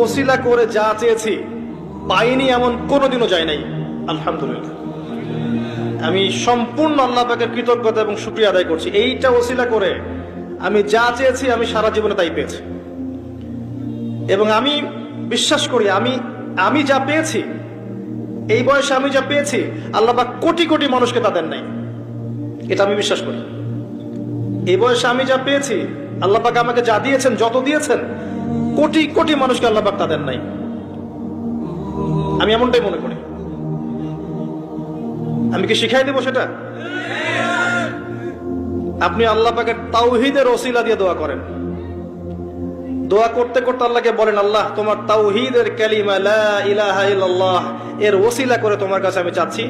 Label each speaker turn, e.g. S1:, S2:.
S1: ওসিলা করে যা চেয়েছি পাইনি এমন কোনোদিনও যায় নাই। আলহামদুলিল্লাহ, আমি সম্পূর্ণ আল্লাহ পাকের কৃতজ্ঞতা এবং শুকরিয়া আদায় করছি। এইটা ওসিলা করে আমি যা চেয়েছি আমি সারা জীবনে তাই পেয়েছি। এবং আমি বিশ্বাস করি আমি যা পেয়েছি, এই বয়সে আমি যা পেয়েছি, আল্লাহ পাক কোটি কোটি মানুষকে তা দেন নাই। এটা আমি বিশ্বাস করি। এই বয়সে আমি যা পেয়েছি, আল্লাহ পাক আমাকে যা দিয়েছেন, যত দিয়েছেন, কোটি কোটি মানুষকে আল্লাহ পাক তা দেন নাই। আমি এমনটাই মনে করি। আমি কি শিখাই দেবো সেটা? আপনি আল্লাহ পাকের তাওহীদের ওসিলা দিয়ে দোয়া করেন। দোয়া করতে করতে আল্লাহকে বলেন, আল্লাহ তোমার তাওহীদের কালিমা লা ইলাহা ইল্লাল্লাহ এর ওসিলা করে তোমার কাছে আমি চাচ্ছি